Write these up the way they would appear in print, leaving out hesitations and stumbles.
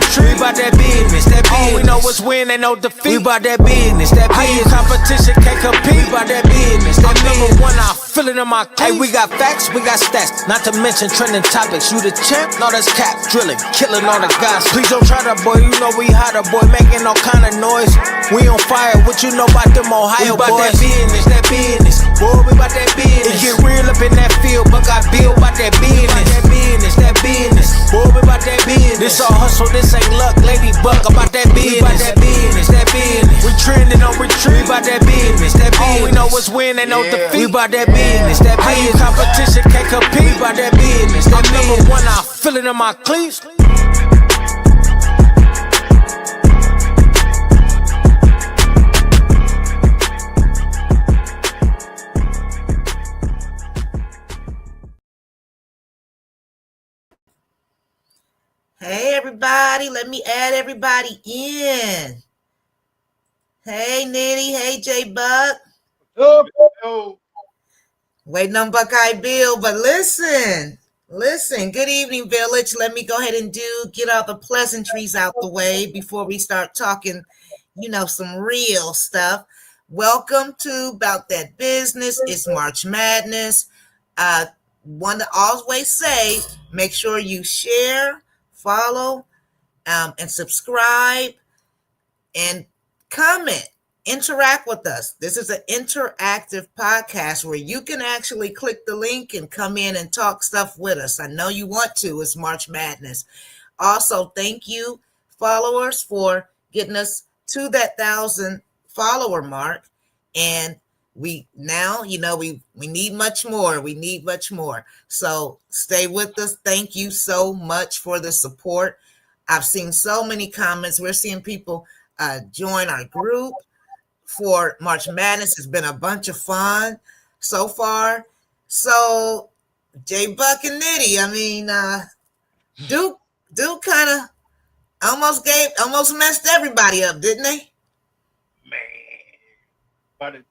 retreat. We bout that business, that business. All we know is win, ain't no defeat. We bout that business, that business. Competition can't compete. We bout that business, that business. Number one, I feel it in my cleats. Hey, we got facts, we got stats. Not to mention trending topics. You the champ? No, that's cap. Drilling, killing all the guys. Please don't try that, boy. You know we hotter, boy. Making all kind of noise. We on fire. What you know about them Ohio boys? We bout that business, that business. Boy, we bout that business. It get real up in that field, but I build about that business. That business, that business. Boy, we bout that business. This all hustle, this ain't luck. Lady Buck about that business. We bout that business, that business. We trending on retreat. We bout that business, that business. All we know is win, ain't no defeat. We bout that business, that business. Competition can't compete. We bout that business, that business. Number one, I feel it in my cleats. Hey everybody, let me add everybody in. Hey Nitty, hey J Buck. Waiting on Buckeye Bill, but listen. Good evening, Village. Let me go ahead and get all the pleasantries out the way before we start talking, some real stuff. Welcome to About That Business. It's March Madness. Want to always say, make sure you share, follow, and subscribe, and comment. Interact with us. This is an interactive podcast where you can actually click the link and come in and talk stuff with us. I know you want to. It's March Madness. Also, thank you, followers, for getting us to that 1,000 follower mark. And we now, we need much more. We need much more. So stay with us. Thank you so much for the support. I've seen so many comments. We're seeing people join our group for March Madness. It's been a bunch of fun so far. So J Buck and Nitty, Duke kind of almost messed everybody up, didn't they? Man, by the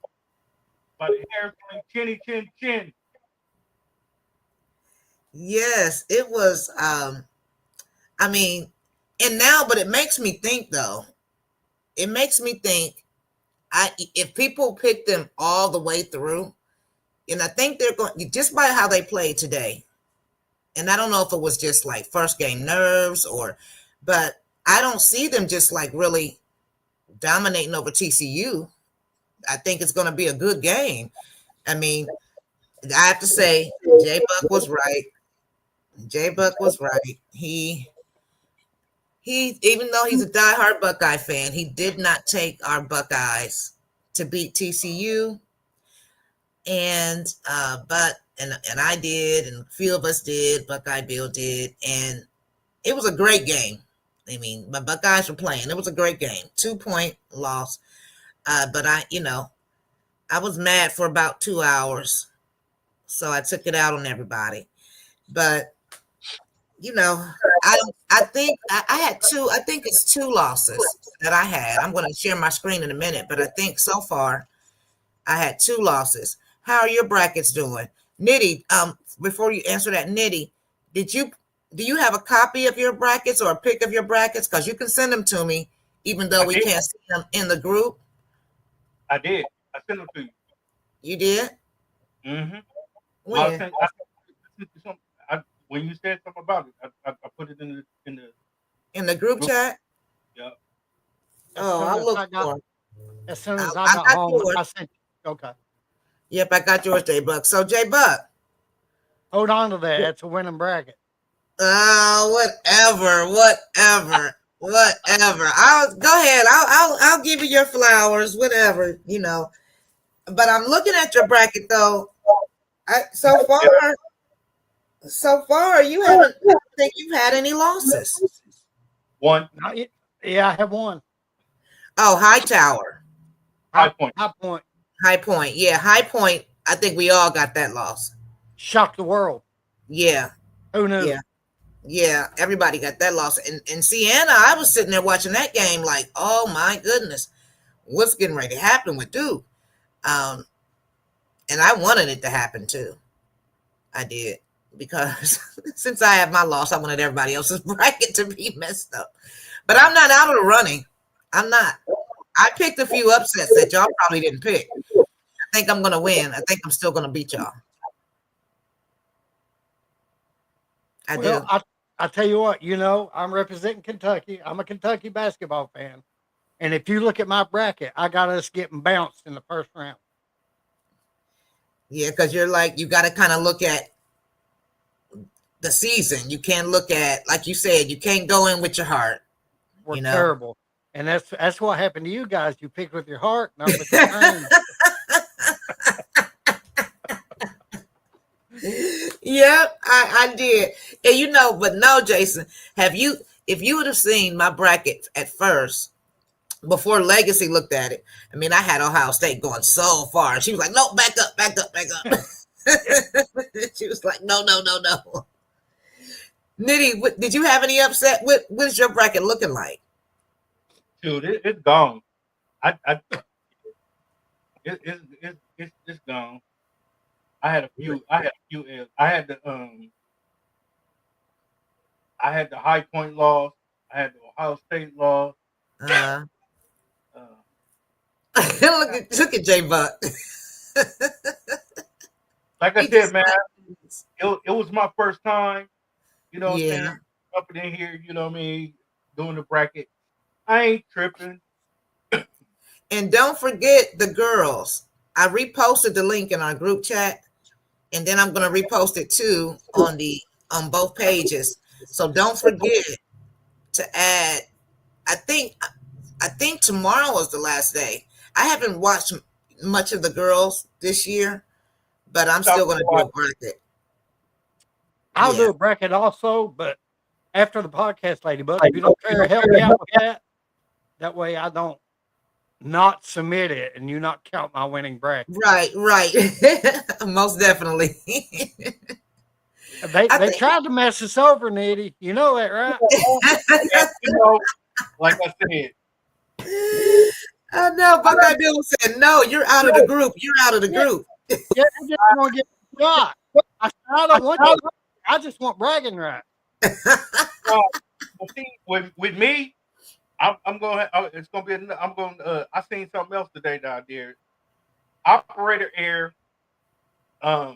hair from chin. Yes, it was. And now, but it makes me think though. It makes me think. If people pick them all the way through, and I think they're going just by how they played today. And I don't know if it was just like first game nerves but I don't see them just like really dominating over TCU. I think it's going to be a good game. I have to say, J Buck was right. He, even though he's a diehard Buckeye fan, he did not take our Buckeyes to beat TCU. And I did, and a few of us did. Buckeye Bill did, and it was a great game. My Buckeyes were playing. It was a great game. 2-point loss. But I was mad for about 2 hours, so I took it out on everybody. But I think it's 2 losses that I had. I'm going to share my screen in a minute, but I think so far I had 2 losses. How are your brackets doing? Nitty, before you answer that, Nitty, do you have a copy of your brackets or a pic of your brackets? Because you can send them to me, even though we can't see them in the group. I did. I sent them to you. You did? Mm-hmm. When? When you said something about it, I put it in the group chat. Yeah. Oh, I'll look for it. As soon as I got home, I sent it. Okay. Yep, I got yours, J Buck. So J Buck, hold on to that. It's a winning bracket. Whatever. I'll go ahead. I'll give you your flowers, whatever, But I'm looking at your bracket though. So far, you haven't. I don't think you've had any losses. One. Yeah, I have one. Oh, Hightower. High Point. High Point. Yeah, High Point. I think we all got that loss. Shocked the world. Yeah. Who knew? Yeah. Everybody got that loss. And Sienna, I was sitting there watching that game like, oh my goodness, what's getting ready to happen with Duke? And I wanted it to happen too. I did. because since I have my loss, I wanted everybody else's bracket to be messed up. But I'm not out of the running. I'm not. I picked a few upsets that y'all probably didn't pick. I think I'm going to win. I think I'm still going to beat y'all. I do. I tell you what, I'm representing Kentucky. I'm a Kentucky basketball fan. And if you look at my bracket, I got us getting bounced in the first round. Yeah, because you're like, you got to kind of look at the season. You can't look at, like you said, you can't go in with your heart. We're terrible. And that's what happened to you guys. You picked with your heart, not with your brain. Yep, I did. And but no, Jason, if you would have seen my bracket at first, before Legacy looked at it, I mean, I had Ohio State going so far. She was like, no, back up. She was like, no. Nitty, did you have any upset? What is your bracket looking like? Dude, it's gone. It's gone. I had a few. I had the High Point loss. I had the Ohio State loss. Look at J Buck. Like I said, man, it was my first time. What I'm Yeah. saying? Up in here, what I mean, doing the bracket. I ain't tripping. And don't forget the girls. I reposted the link in our group chat, and then I'm going to repost it too on both pages. So don't forget to add. I think tomorrow was the last day. I haven't watched much of the girls this year, but I'm still going to do a bracket. I'll do a bracket also, but after the podcast, Ladybug, if you don't care, help me out with that. That way I don't not submit it and you not count my winning bracket. Right. Most definitely. They tried to mess us over, Nitty. You know that, right? Like I said. I know. Buckeye Bill said, no, you're out of the group. You're out of the group. Yeah, I just want to get shot. I don't want you. I just want bragging rights. See, with me, I'm going. It's going to be. I'm going. I seen something else today down there. Operator Air. I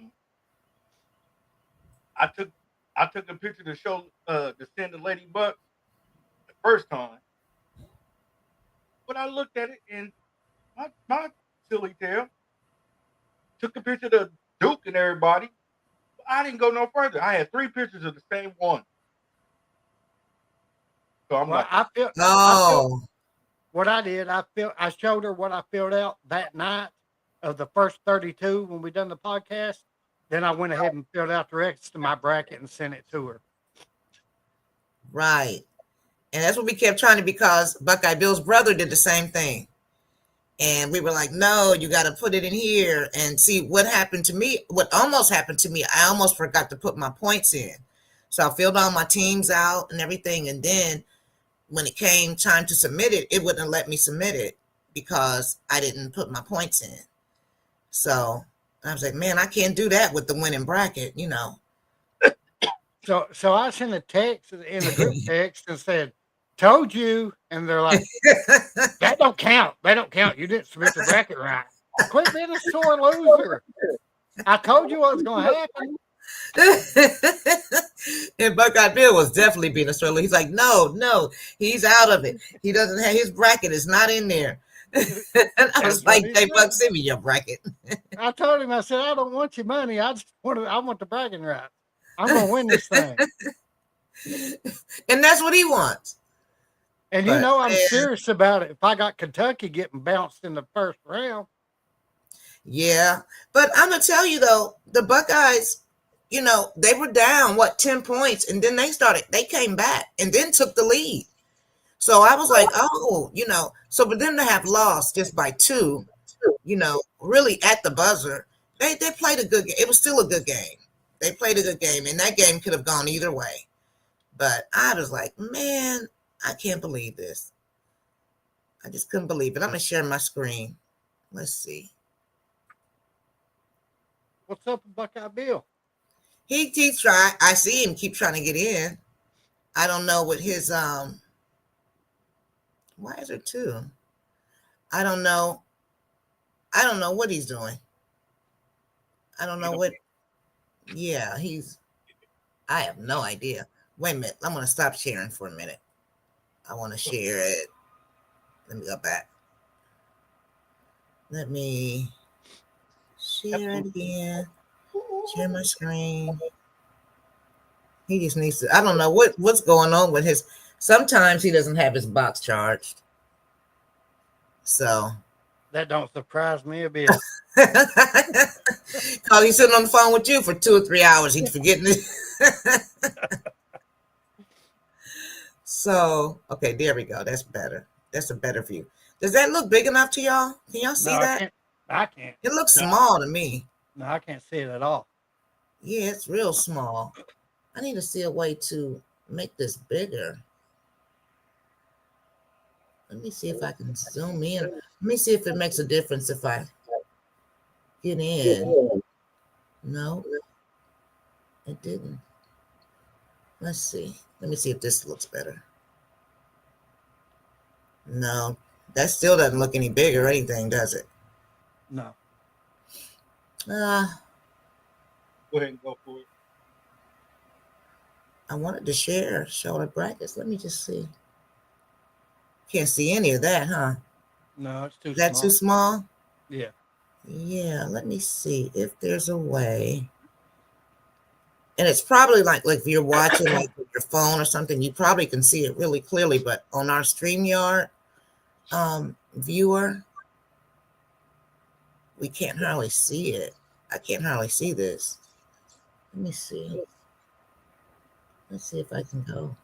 took a picture to show to send the Lady Buck the first time, but I looked at it and my silly tail took a picture of Duke and everybody. I didn't go no further. I had 3 pictures of the same one. So I'm like, I feel what I did. I showed her what I filled out that night of the first 32 when we done the podcast. Then I went ahead and filled out the rest of my bracket and sent it to her. Right. And that's what we kept trying to, because Buckeye Bill's brother did the same thing. And we were like, no, you got to put it in here. And see what happened to me. What almost happened to me, I almost forgot to put my points in. So I filled all my teams out and everything. And then when it came time to submit it, it wouldn't let me submit it because I didn't put my points in. So I was like, man, I can't do that with the winning bracket, So I sent a text in the group text and said, told you. And they're like, that don't count. They don't count. You didn't submit the bracket right. Quit being a sore loser. I told you what was going to happen. And Buckeye Bill was definitely being a sore loser. He's like, no, he's out of it. He doesn't have, his bracket is not in there. And I was like, J Buck, send me your bracket. I told him, I said, I don't want your money. I want the bragging rights. I'm going to win this thing. And that's what he wants. And I'm serious about it. If I got Kentucky getting bounced in the first round. Yeah. But I'm going to tell you, though, the Buckeyes, they were down, 10 points. And then they came back and then took the lead. So I was like, so for them to have lost just by 2, really at the buzzer, they played a good game. It was still a good game. They played a good game, and that game could have gone either way. But I was like, man, I can't believe this. I just couldn't believe it. I'm going to share my screen. Let's see. What's up with Buckeye Bill? He's trying. I see him keep trying to get in. I don't know what his why is there two? I don't know. I don't know what he's doing. I don't know what. Yeah, I have no idea. Wait a minute. I'm going to stop sharing for a minute. I want to share it. Let me go back. Let me share it again. Share my screen. He just needs to. I don't know what's going on with his. Sometimes he doesn't have his box charged. So. That don't surprise me a bit. Cause he's sitting on the phone with you for 2 or 3 hours. He's forgetting it. So, okay, there we go. That's better. That's a better view. Does that look big enough to y'all? Can y'all see that? I can't. It looks small to me. No, I can't see it at all. Yeah, it's real small. I need to see a way to make this bigger. Let me see if I can zoom in. Let me see if it makes a difference if I get in. No, it didn't. Let's see. Let me see if this looks better. No, that still doesn't look any bigger or anything, does it? No. Go ahead and go for it. I wanted to show the brackets. Let me just see. Can't see any of that, huh? No, it's too Is that small. too small? Yeah. Yeah, let me see if there's a way. And it's probably like if you're watching like with your phone or something, you probably can see it really clearly. But on our StreamYard viewer, we can't hardly see it. I can't hardly see this. Let me see. Let's see if I can go.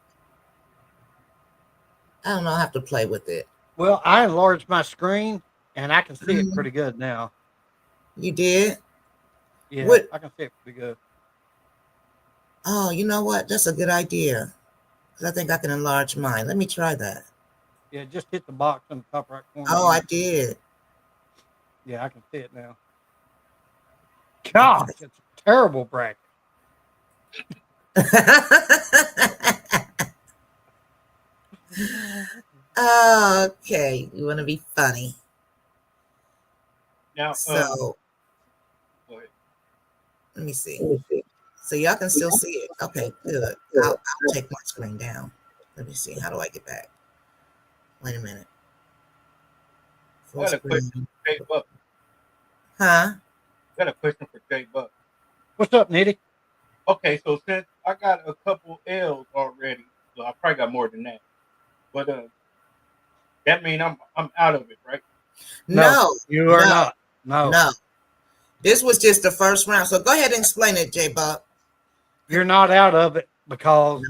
I don't know. I have to play with it. Well, I enlarged my screen and I can see it pretty good now. You did? Yeah, What? I can see it pretty good. Oh, you know what? That's a good idea. Because I think I can enlarge mine. Let me try that. Yeah, just hit the box on the top right corner. Oh, I did. Yeah, I can see it now. Gosh, it's a terrible bracket. Okay, you want to be funny. Now, So, go ahead. let me see. So y'all can still see it. Okay, good. I'll take my screen down. Let me see. How do I get back? Wait a minute. Full I got a question screen. for Jay Buck. Huh? Got a question for Jay Buck. What's up, Nitty? Okay, so since I got a couple L's already, so I probably got more than that. But that means I'm out of it, right? No, you are no, not. no. This was just the first round. So go ahead and explain it, J Buck. You're not out of it because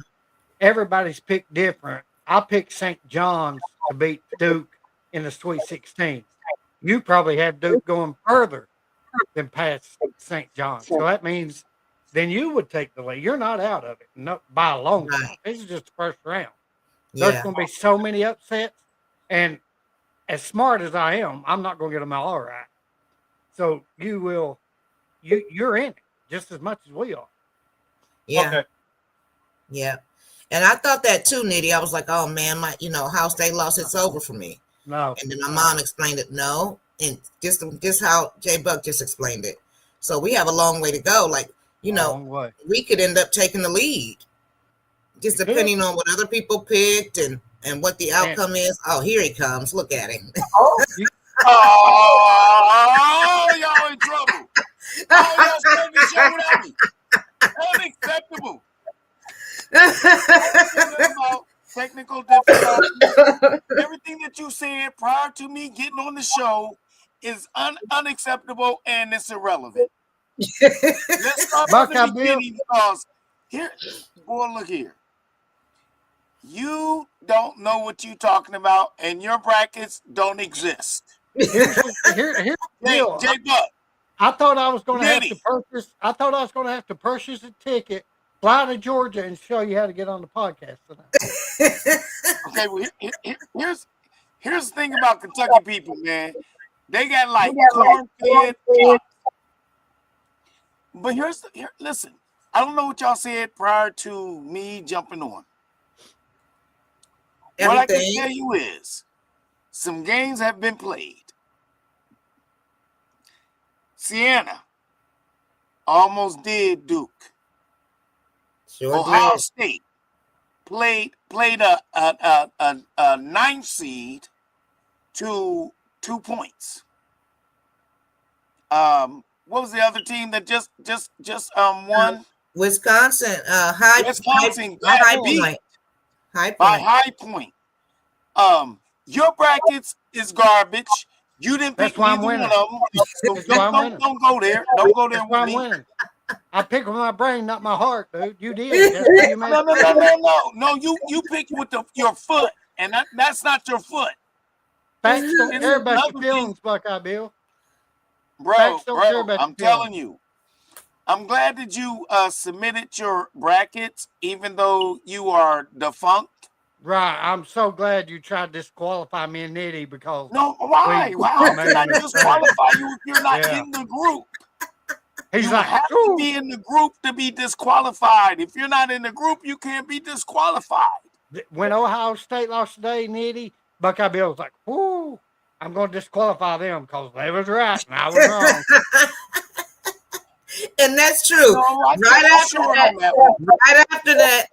everybody's picked different. I picked St. John's to beat Duke in the Sweet 16. You probably had Duke going further than past St. John's. So that means then you would take the lead. You're not out of it by a long Right. shot. This is just the first round. There's Yeah. going to be so many upsets. And as smart as I am, I'm not going to get them all right. So you're in it just as much as we are. Yeah. Okay. Yeah. And I thought that too, Nitty. I was like, oh man, my Ohio State loss, it's over for me. No. And then my mom explained it. No. And just how J Buck just explained it. So we have a long way to go. Like, Long way. we could end up taking the lead. Just You depending on what other people picked and what the outcome is. Oh, here he comes. Look at him. Oh, y'all in trouble. Oh, y'all starting the show without me. Unacceptable. About technical difficulties. Everything that you said prior to me getting on the show is unacceptable and it's irrelevant. Let's start from the beginning because here, boy, look here. You don't know what you're talking about, and your brackets don't exist. Here's the deal. Jay Buck. I thought I was going to have Nitty. to purchase. I thought I was going to have to purchase a ticket, fly to Georgia, and show you how to get on the podcast tonight. Okay, well, here's the thing about Kentucky people, man. They got like corn-fed cops. But listen, I don't know what y'all said prior to me jumping on. What I can Everything. tell you is some games have been played. Siena almost did Duke. Sure Ohio did. State played a ninth seed to 2 points. What was the other team that just won? Wisconsin, high Wisconsin high got beat point. High by point. High Point. Your brackets is garbage. You didn't That's pick why I'm neither one winning. of them. So That's why I'm winning. don't go there. Don't go there That's why with I'm me. winning. I pick with my brain, not my heart, dude. You did. That's why you made No. You picked with your foot, and that's not your foot. Facts don't It's care about your another feelings, Buckeye Bill. Bro, Facts don't care about I'm your feelings. telling you. I'm glad that you submitted your brackets, even though you are defunct. Right. I'm so glad you tried to disqualify me and Nitty because No, why? we How made can I a mistake. disqualify you if you're not Yeah. in the group? He's You like, have to "Ooh." be in the group to be disqualified. If you're not in the group, you can't be disqualified. When Ohio State lost today, Nitty, Buckeye Bill was like, "Whoo, I'm going to disqualify them because they was right and I was wrong." And that's true. No, I Right can't after short that, on that one. right after that,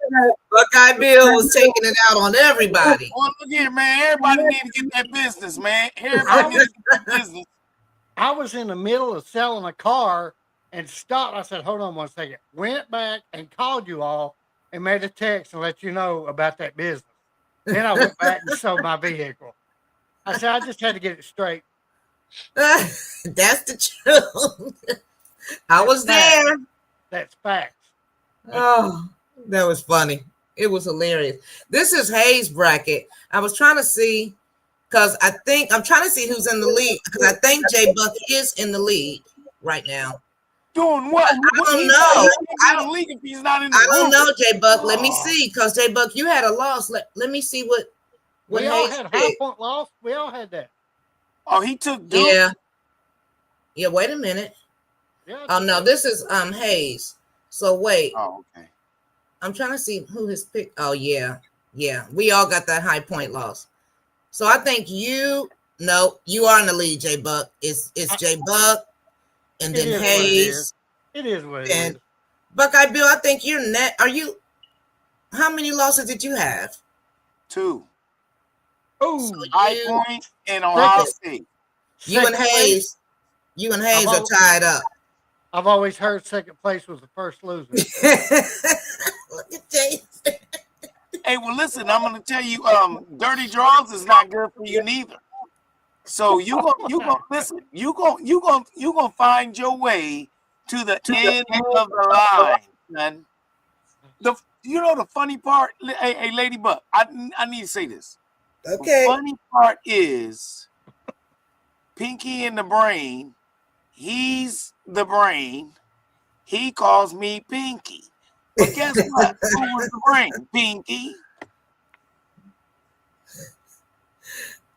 Buckeye Bill was taking it out on everybody. Well, look here, man. Everybody need to get that business, man. Everybody needs to get that business. I was in the middle of selling a car and stopped. I said, "Hold on one second." Went back and called you all and made a text and let you know about that business. Then I went back and sold my vehicle. I said, I just had to get it straight. That's the truth. I was there. That's facts. Oh, that was funny. It was hilarious. This is Hayes' bracket. I was trying to see because I'm trying to see who's in the lead because I think J Buck is in the lead right now. Doing what? I don't know. I don't league if he's not in the I don't group. know, J Buck. Let me see because J Buck, you had a loss. Let me see what We all Hayes had picked. High Point loss. We all had that. Oh, he took Duke. Yeah. Yeah, wait a minute. Yeah. Oh no, this is Hayes. So wait, Oh, okay. I'm trying to see who his pick. Oh yeah. We all got that High Point loss. So I think you are in the lead, J Buck. It's J Buck and It then is what it Hayes. is. It is what it And is. Buckeye Bill, I think you're net. How many losses did you have? 2. Oh, So High you, Point and Ohio State. you and Hayes are tied up. I've always heard second place was the first loser. Look at Jay. Hey, well, listen, I'm gonna tell you, dirty draws is not good for you neither. So you gonna listen. You gonna find your way to the end of the line, man. The funny part, hey, Lady Buck, I need to say this. Okay. The funny part is Pinky in the brain. He's the brain. He calls me Pinky. But guess what? Who was the brain? Pinky.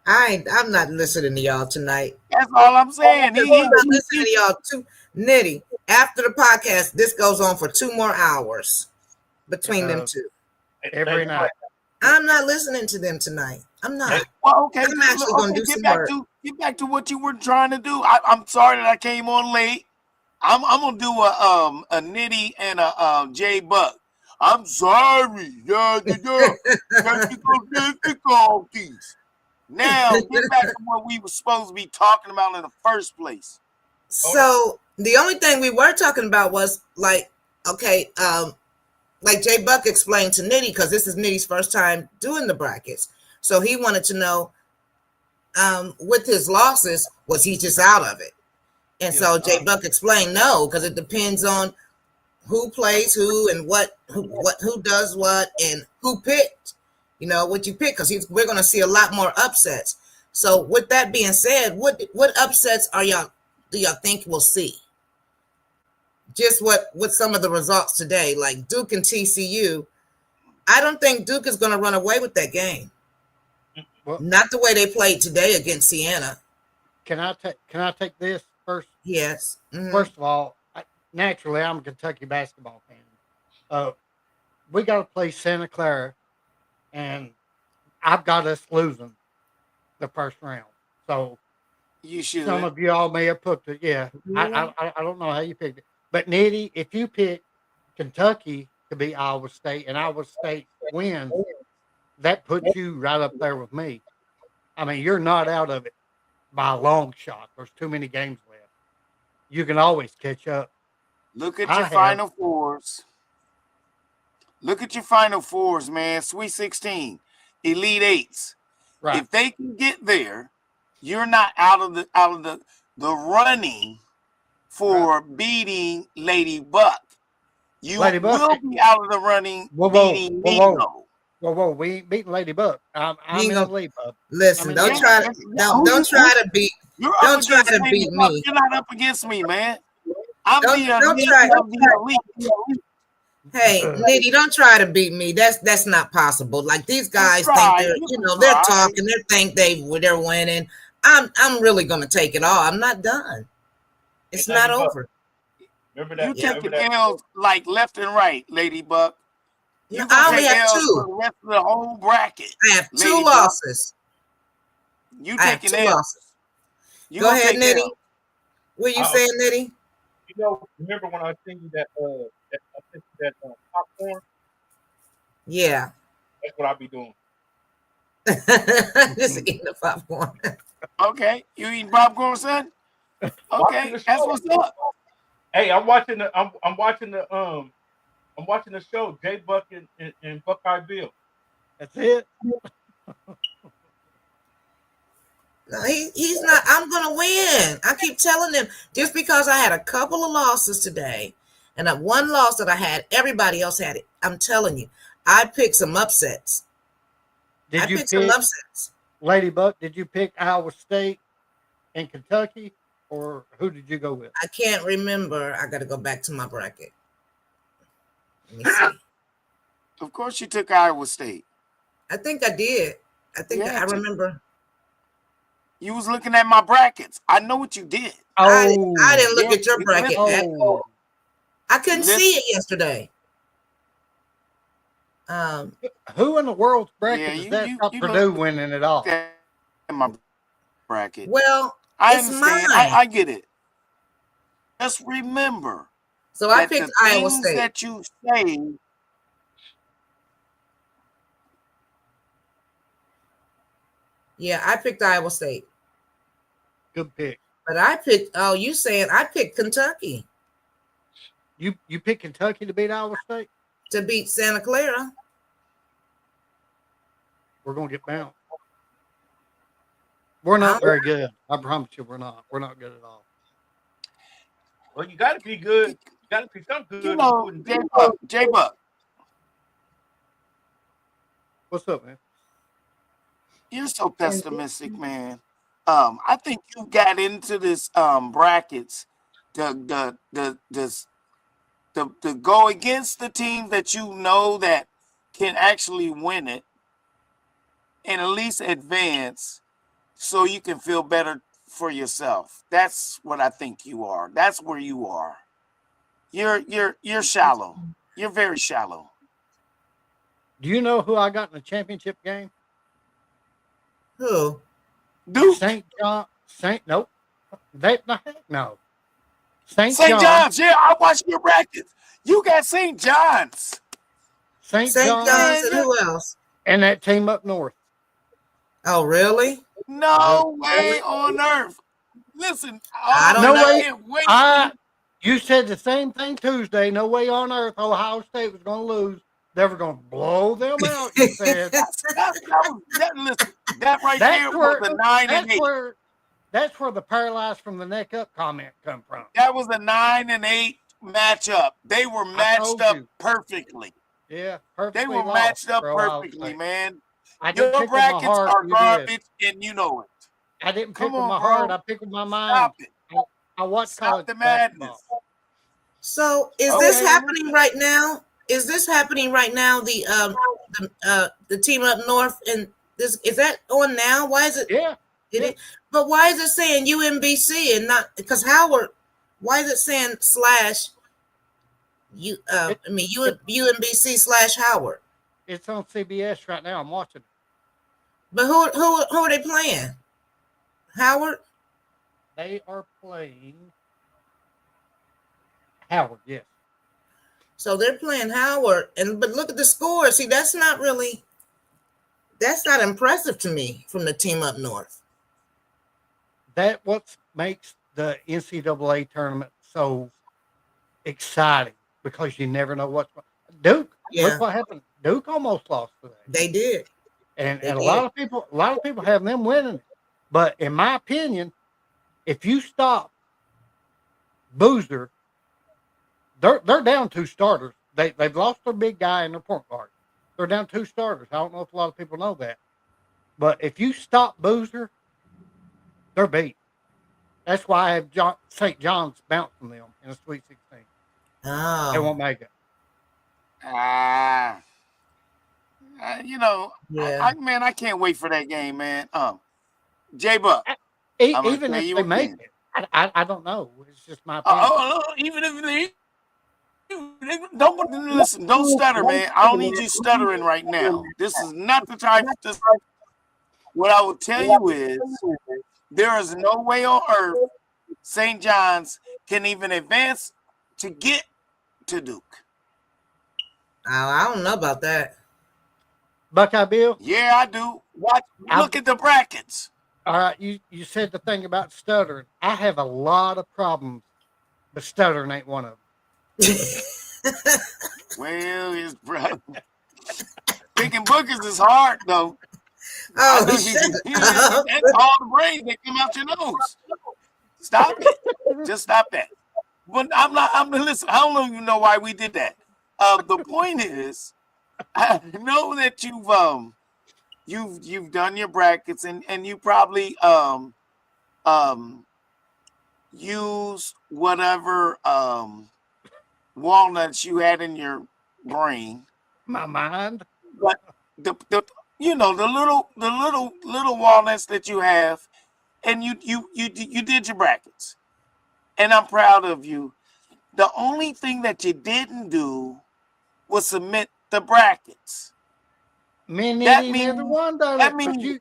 I'm not listening to y'all tonight. That's all I'm saying. I'm not listening to y'all too. Nitty, after the podcast, this goes on for 2 more hours between them two. Every night. I'm not listening to them tonight. I'm not. Well, okay. I'm actually gonna do some work. Get back to what you were trying to do. I'm sorry that I came on late. I'm gonna do a Nitty and a J Buck. I'm sorry. Yeah. Technical difficulties. Now get back to what we were supposed to be talking about in the first place. So the only thing we were talking about was like J Buck explained to Nitty, because this is Nitty's first time doing the brackets. So he wanted to know, with his losses, was he just out of it? And so J Buck explained no, because it depends on who plays who and who does what and who picked. You know what you pick, because we're going to see a lot more upsets. So with that being said, what upsets do y'all think we'll see? Just with some of the results today, like Duke and TCU, I don't think Duke is going to run away with that game. Well, not the way they played today against Siena. Can I take this first? Yes. Mm-hmm. First of all, naturally, I'm a Kentucky basketball fan. we got to play Santa Clara, and I've got us losing the first round. So You should. some of y'all may have picked it. Yeah, I don't know how you picked it, but Nitty, if you pick Kentucky to beat Iowa State and Iowa State wins, that puts you right up there with me. I mean, you're not out of it by a long shot. There's too many games left. You can always catch up. Look at I your have. Final Fours. Look at your Final Fours, man. Sweet 16, Elite Eights. Right. If they can get there, you're not out of the running for beating Lady Buck. You Lady Buck- will be out of the running beating Nino. Whoa! We ain't beating Lady Buck. I'm ain't in gonna- the lead, bub. Listen, I mean, don't yeah, try to don't try to beat. You're Don't up try against to Lady beat Buck. me. You're not up against me, man. I'm Don't the elite try- of the elite. Hey, Nitty, don't try to beat me. That's not possible. Like these guys try. think You can they're try. talking, they think they're winning. I'm really gonna take it all. I'm not done. It's Hey, not Lady Buck. over. Remember that? You Yeah, taking remember that? L's like left and right, Lady Buck. You No, gonna I only take have L's two. for the rest of the whole bracket. I have two Lady Buck. losses. You I have taking two L's. losses. You Go gonna ahead, take Nitty. L's. What you Uh-oh. saying, Nitty? You know, remember when I sent you that popcorn? Yeah. That's what I be doing. Just eating the popcorn. Okay, you eating popcorn, son? Okay, Watching the that's show. what's up. Hey, I'm watching the show, J Buck and Buckeye Bill. That's it. No, he's not. I'm gonna win. I keep telling them just because I had a couple of losses today, and that one loss that I had, everybody else had it. I'm telling you, I picked some upsets. I Did you picked some pick upsets. Lady Buck? Did you pick Iowa State and Kentucky, or who did you go with? I can't remember. I got to go back to my bracket. Let me see. Of course, you took Iowa State. I think I did. I think Yeah, I remember. You was looking at my brackets. I know what you did. I didn't look yeah, at your you bracket. Oh, I couldn't Listen. see it yesterday. who in the world's bracket Yeah, is you- that? you- Got you Purdue look- winning it all. In my bracket. Well, I it's understand. mine. I get it. Just remember So I that picked the Iowa things State. that you say. Yeah, I picked Iowa State. Good pick. But I picked, you saying I picked Kentucky You picked Kentucky to beat Iowa State? to beat Santa Clara. We're gonna get bounced. We're not very good. I promise you, we're not. We're not good at all. Well, you got to be good. You got to be something good. You know, to J Buck, What's up, man? you're so pessimistic, man. I think you got into this brackets to go against the team that you know that can actually win it and at least advance so you can feel better for yourself. That's what I think you are. That's where you are. You're shallow. You're very shallow. Do you know who I got in the championship game? Who? Duke. Nope. No. St. St. John. John's. Yeah, I watched your brackets. You got St. John's. St. St. John John's and who else? and that team up north. Oh, really? No way on earth. Listen, I don't No know. way. can't wait. You said the same thing Tuesday. No way on earth Ohio State was going to lose. They were going to blow them out. You said Listen, that right That's there where- was a 9 and 8. that's where the paralyzed from the neck up comment come from. That was a 9 and 8 matchup. They were matched told up you. perfectly. Yeah, They perfectly. were lost matched up for Ohio perfectly, State. man. I didn't Your pick with my brackets heart, are you did. garbage, and you know it. I didn't pick Come with on, my bro. heart. I picked with my mind. Stop it. I watched Stop college the basketball. madness. So is Okay. this happening right now? Is this happening right now? The team up north, and this is that on now? Why is it? Yeah, But why is it saying UMBC and not because Howard? Why is it saying UMBC/Howard. It's on CBS right now. I'm watching it. But who are they playing? Howard? They are playing Howard, yes. So they're playing Howard, but look at the score. See, that's not impressive to me from the team up north. That what makes the NCAA tournament so exciting, because you never know what's Duke. Yeah. Look what happened. Duke almost lost today. They did. And They a did. lot of people have them winning it. But in my opinion, if you stop Boozer, they're down 2 starters. They've lost their big guy and their point guard. They're down 2 starters. I don't know if a lot of people know that. But if you stop Boozer, they're beat. That's why I have St. John's bouncing them in a Sweet 16. Oh. They won't make it. Yeah. I can't wait for that game, man. J-Buck. Even if they make it, I don't know. It's just my opinion. Even if they don't listen, don't stutter, man. I don't need you stuttering right now. This is not the time to. What I will tell you is, there is no way on earth St. John's can even advance to get to Duke. I don't know about that. Buckeye Bill? Yeah, I do. Look at the brackets. All right, you said the thing about stuttering. I have a lot of problems, but stuttering ain't one of them. Well, his brother. Picking bookers is hard, though. Oh, That's all the brains that come out your nose. Stop it. Just stop that. But listen, I don't even know why we did that. The point is, I know that you've done your brackets and you probably use whatever walnuts you had in your brain. My mind. But the little walnuts that you have, and you did your brackets, and I'm proud of you. The only thing that you didn't do was submit the brackets. That means everyone does that it, means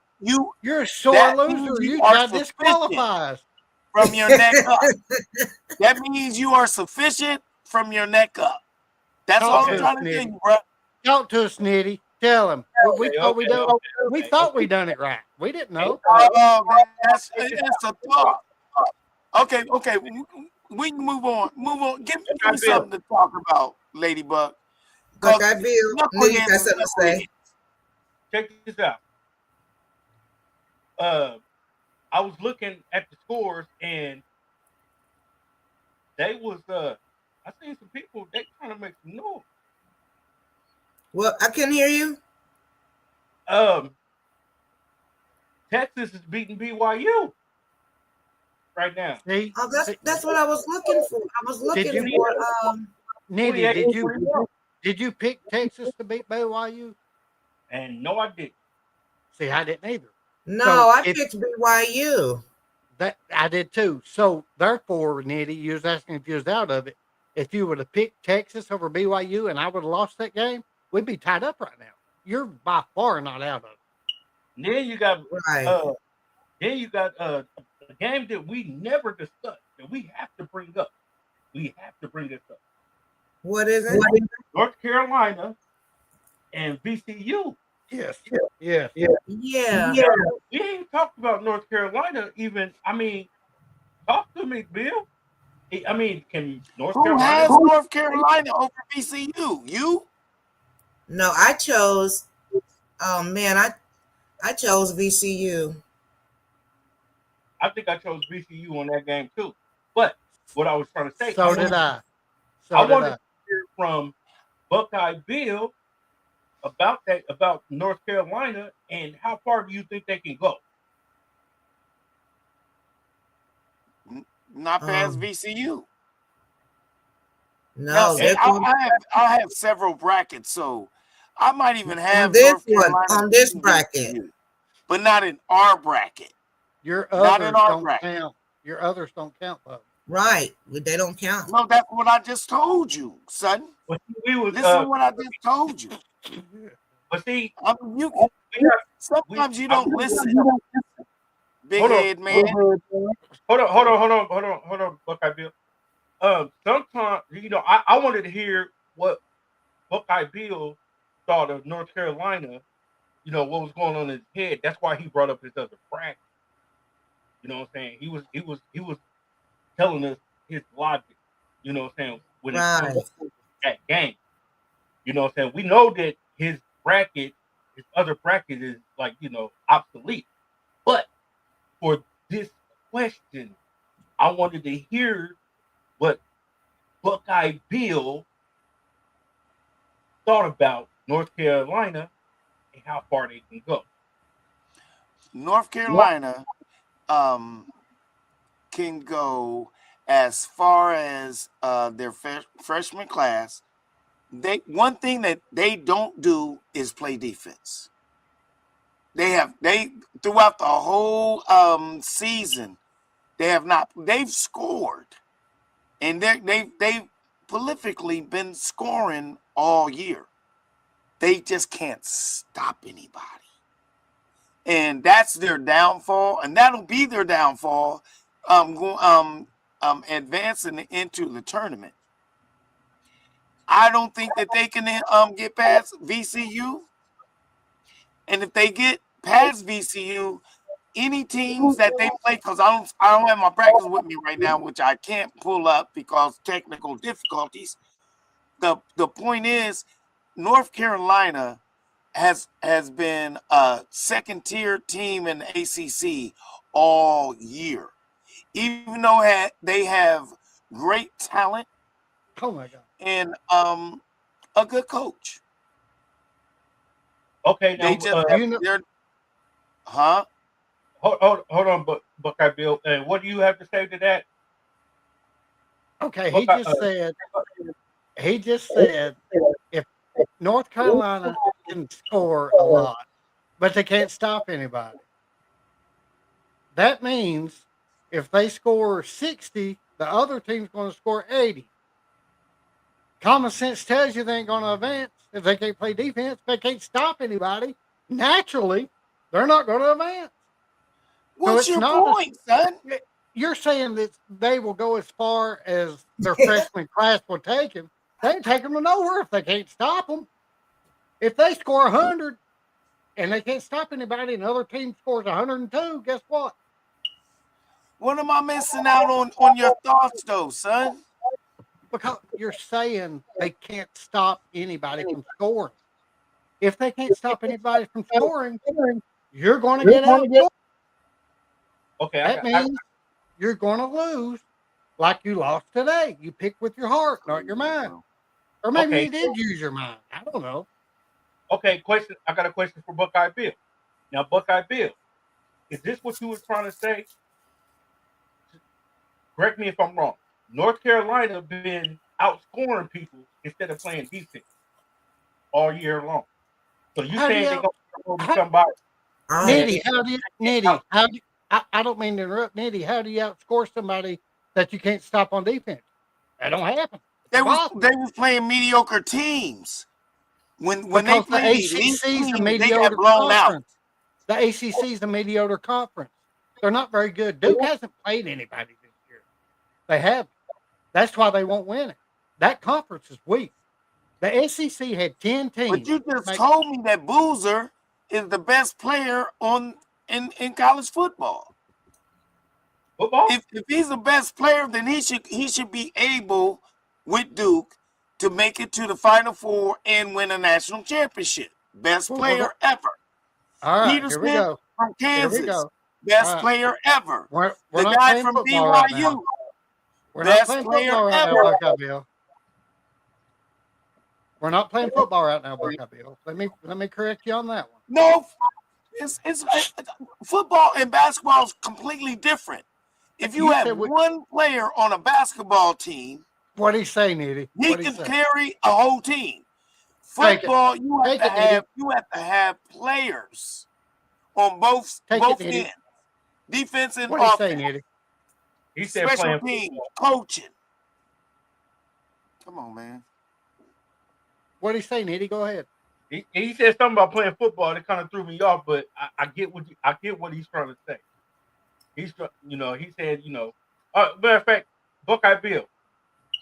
you're a sore loser. You got disqualified from your neck up. That means you are sufficient from your neck up. That's all I'm trying to tell you, bro. Talk to us, Nitty. Tell him. We thought we done it right. We didn't know. That's a thought. Okay. We can move on. Give me something to talk about, Ladybug. Buckeye Bill, Nitty got something to say. Check this out. I was looking at the scores, and they was I seen some people, they trying to make some noise. Well, I couldn't hear you. Texas is beating BYU right now. See? Oh, that's what I was looking for. I was looking for Nitty, did you pick Texas to beat BYU? And no, I didn't. See, I didn't either. No, I picked BYU. That I did too. So therefore, Nitty, you was asking if you was out of it. If you would have picked Texas over BYU and I would have lost that game, we'd be tied up right now. You're by far not out of it. Then you got Right. a game that we never discussed that we have to bring up. We have to bring this up. What is it? North Carolina and VCU. Yes. Yeah. We ain't talked about North Carolina even. I mean, talk to me, Bill. I mean, can North Who Carolina has North Carolina over VCU? You? No, I chose. Oh man, I chose VCU. I think I chose VCU on that game too. But what I was trying to say, So did I. I wanted to hear from Buckeye Bill about North Carolina and how far do you think they can go? Not past VCU. No, I have several brackets, so I might even have on this North Carolina one on this bracket, but not in our bracket. Your Not others in our don't bracket. count. Your others don't count, though. right? They don't count. No, that's what I just told you, son. But we was Listen to what I just told you. but see, I mean, we got, sometimes you don't listen, big hold on, head man. hold on, Buckeye Bill. Sometimes I wanted to hear what Buckeye Bill thought of North Carolina. What was going on in his head. That's why he brought up his other bracket. You know what I'm saying? He was telling us his logic. You know what I'm saying? When it comes Right. to that game. You know what I'm saying? We know that his other bracket is like, obsolete. But for this question, I wanted to hear what Buckeye Bill thought about North Carolina and how far they can go. North Carolina can go as far as their freshman class. One thing that they don't do is play defense. They throughout the whole season, they've scored, and they've prolifically been scoring all year. They just can't stop anybody. And that's their downfall, and that'll be their downfall advancing into the tournament. I don't think that they can get past VCU. And if they get past VCU, any teams that they play, because I don't have my brackets with me right now, which I can't pull up because technical difficulties. The point is, North Carolina has been a second tier team in the ACC all year, even though they have great talent. Oh my God! And a good coach. Okay, now They just huh? Hold on, Buckeye Bill. And what do you have to say to that? Okay, he just said if North Carolina can score a lot, but they can't stop anybody. That means if they score 60, the other team's going to score 80. Common sense tells you they ain't going to advance. If they can't play defense, they can't stop anybody. Naturally, they're not going to advance. What's your point, son? You're saying that they will go as far as their freshman class will take them. They ain't take them to nowhere if they can't stop them. If they score 100 and they can't stop anybody and the other team scores 102, guess what? What am I missing out on your thoughts, though, son? Because you're saying they can't stop anybody from scoring. If they can't stop anybody from scoring, you're going to get out. Okay, that means you're going to lose like you lost today. You picked with your heart, not your mind. Or maybe you did use your mind. I don't know. Okay, question. I got a question for Buckeye Bill. Now, Buckeye Bill, is this what you were trying to say? Correct me if I'm wrong. North Carolina been outscoring people instead of playing defense all year long. So you saying they're going to somebody? Nitty, I don't mean to interrupt, Nitty. How do you outscore somebody that you can't stop on defense? That don't happen. They was playing mediocre teams. When they played the ACC's a they mediocre got blown conference. out. The ACC's a mediocre conference. They're not very good. Duke hasn't played anybody this year. They haven't. That's why they won't win it. That conference is weak. The SEC had 10 teams. But you just told me that Boozer is the best player in college football. If he's the best player, then he should be able with Duke to make it to the Final Four and win a national championship. Best player ever. All right, Peter here we Smith go. from Kansas. Here we go. Best player ever. We're the not guy from BYU. We're best not playing player football right ever. now, Buckeye Bill. We're not playing football right now, Buckeye Bill. Let me correct you on that one. No, it's football and basketball is completely different. If you have one player on a basketball team, what do you say, Nitty? He can carry a whole team. Football, you have to have players on both ends, defense and offense. What do you say, Nitty? He said special teams, coaching. Come on, man. What did he say, Nitty? Go ahead. He said something about playing football that kind of threw me off, but I get what he's trying to say. He said, matter of fact, Buckeye Bill,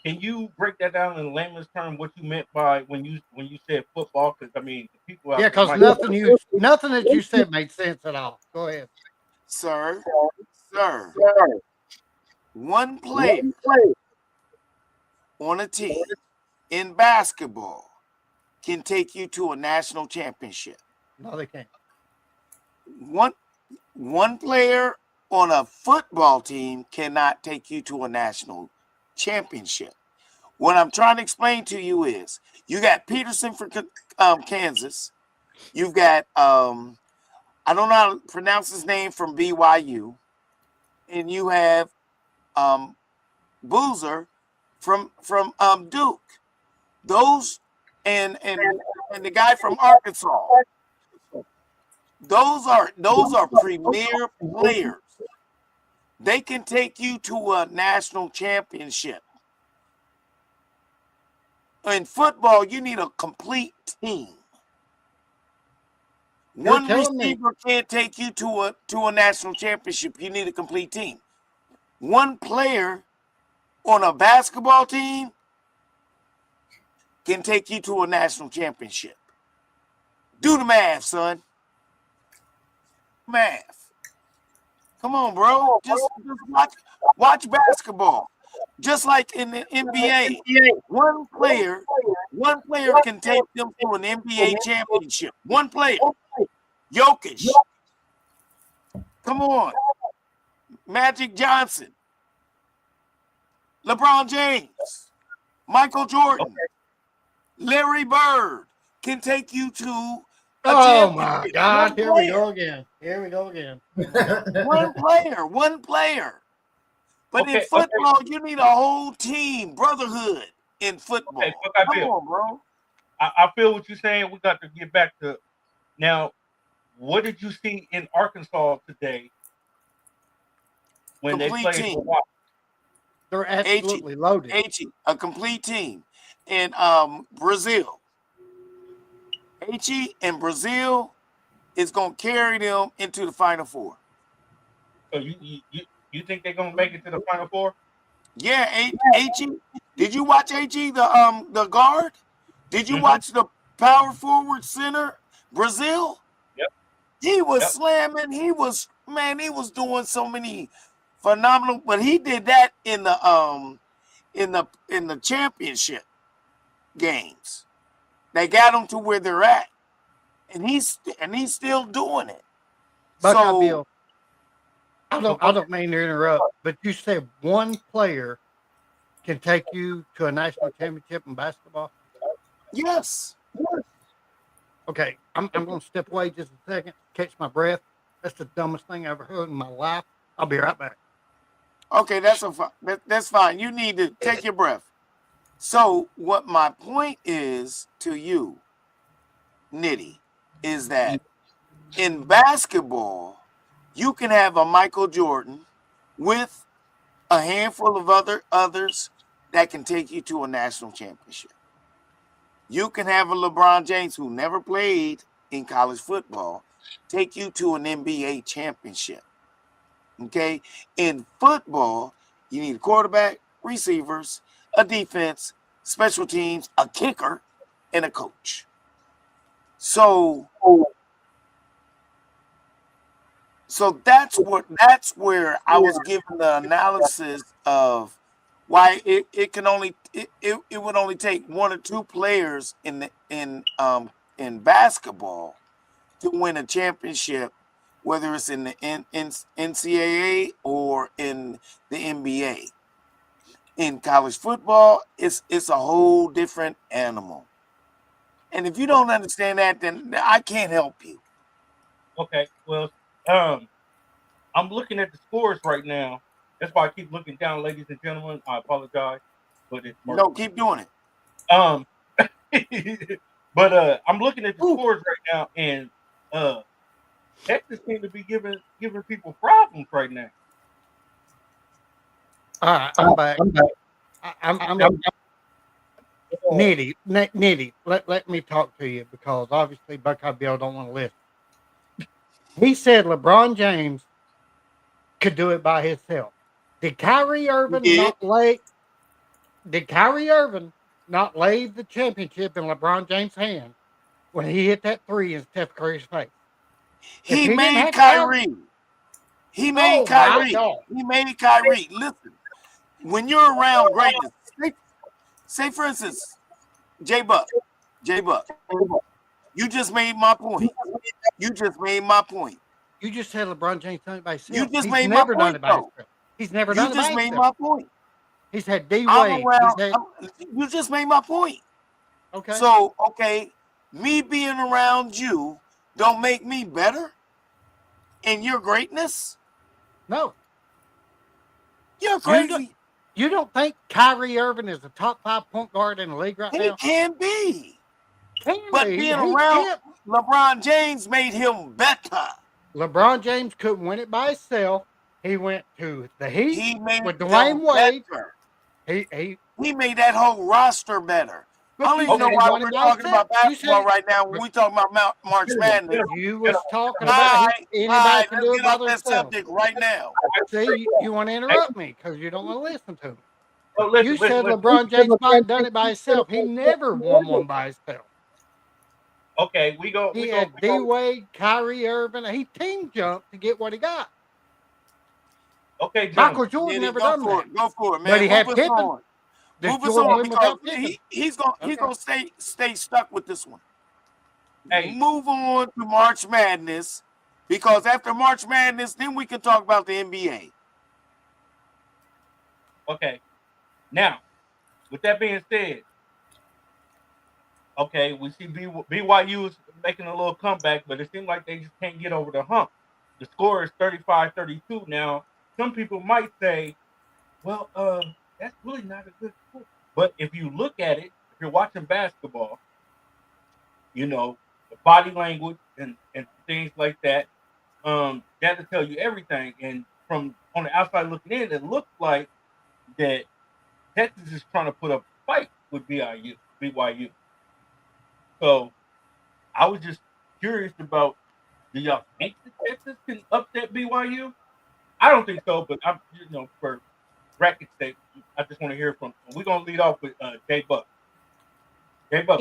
can you break that down in layman's term what you meant by when you said football? Because I mean, the people Yeah, because nothing that you said made sense at all. Go ahead, Sir, one player on a team in basketball can take you to a national championship. No, they can't. One player on a football team cannot take you to a national championship. What I'm trying to explain to you is you got Peterson for Kansas. You've got I don't know how to pronounce his name from BYU, and you have Boozer from Duke. Those and the guy from Arkansas. Those are premier players. They can take you to a national championship. In football, you need a complete team. One receiver can't take you to a national championship. You need a complete team. One player on a basketball team can take you to a national championship. Do the math, son. Math. Come on, bro. Just watch basketball. Just like in the NBA, one player can take them to an NBA championship. One player. Jokic. Come on. Magic Johnson. LeBron James. Michael Jordan. Larry Bird can take you to a Oh my championship. God! Here we go again. One player. But in football, you need a whole team, brotherhood in football. Okay, Come on, bro. I feel what you're saying. We got to get back to now. What did you see in Arkansas today when Complete they played team. Hawaii? They're absolutely loaded. A complete team. In Brazil. And Brazil is going to carry them into the Final Four. So you think they're gonna make it to the Final Four? Yeah, Did you watch the guard? Did you watch the power forward center Brazil? Yep. He was slamming. He was doing so many phenomenal. But he did that in the championship games. They got him to where they're at, and he's still doing it. Buckeye Bill, I don't mean to interrupt, but you said one player can take you to a national championship in basketball. Yes. Okay, I'm going to step away just a second, catch my breath. That's the dumbest thing I've ever heard in my life. I'll be right back. Okay, that's fine. You need to take your breath. So what my point is to you, Nitty, is that in basketball, you can have a Michael Jordan with a handful of others that can take you to a national championship. You can have a LeBron James who never played in college football take you to an NBA championship. Okay? In football, you need a quarterback, receivers, a defense, special teams, a kicker, and a coach. So that's where I was given the analysis of why it would only take one or two players in basketball to win a championship, whether it's in the NCAA or in the NBA. In college football, it's a whole different animal. And if you don't understand that, then I can't help you. Okay, well, I'm looking at the scores right now. That's why I keep looking down, ladies and gentlemen. I apologize, but it's no, keep doing it. But I'm looking at the scores right now, and Texas seems to be giving people problems right now. All right, I'm back. Nitty, let me talk to you because obviously Buckeye Bill don't want to listen. He said LeBron James could do it by himself. Did Kyrie Irving did. not lay? Did Kyrie Irving not lay the championship in LeBron James' hand when he hit that three in Steph Curry's face? If He didn't made have Kyrie. He made Oh, my Kyrie. God. He made Kyrie. Listen, when you're around greatness, say for instance, J Buck, you just made my point. You just made my point. You just said LeBron James done it by himself. You just He's made my never done point, it by though. himself. He's never You done it by just made himself. my point. He's had D I'm Wade. around. You just made my point. Okay. So, okay, me being around you don't make me better in your greatness? No. You're crazy. You don't think Kyrie Irving is a top 5 point guard in the league right He now? can be. Can But be. being He around can't. LeBron James made him better. LeBron James couldn't win it by himself. He went to the Heat He made with them Dwayne Wade. better. He made that whole roster better. but I don't you even know said he why won we're it by talking about himself. You basketball said right now when we talking about March Madness. you was talking All about right, anybody can let's do it get by off that themselves. subject right now. See, you want to interrupt me because you don't want to listen to me. Oh, listen, You said LeBron James might have done it by himself. He never won one by himself. Okay, we go. He had D Wade, Kyrie Irving. He team jumped to get what he got. Okay, Michael gentlemen. Jordan Nitty, never go done for that. it. Go for it, man. But he had Move us Pippen. on. Does Move us Jordan on win because without Pippen? he's gonna Okay. stay stuck with this one. Hey. Move on to March Madness because after March Madness, then we can talk about the NBA. Okay. Now, with that being said, okay, we see BYU is making a little comeback, but it seems like they just can't get over the hump. The score is 35-32 now. Some people might say, well, that's really not a good score. But if you look at it, if you're watching basketball, you know, the body language and things like that, that'll tell you everything. And from on the outside looking in, it looks like that Texas is trying to put up a fight with BYU. So I was just curious about, do y'all think that Texas can upset BYU? I don't think so, but I'm, for bracket sake, I just want to hear from. We're gonna lead off with J Buck. J Buck,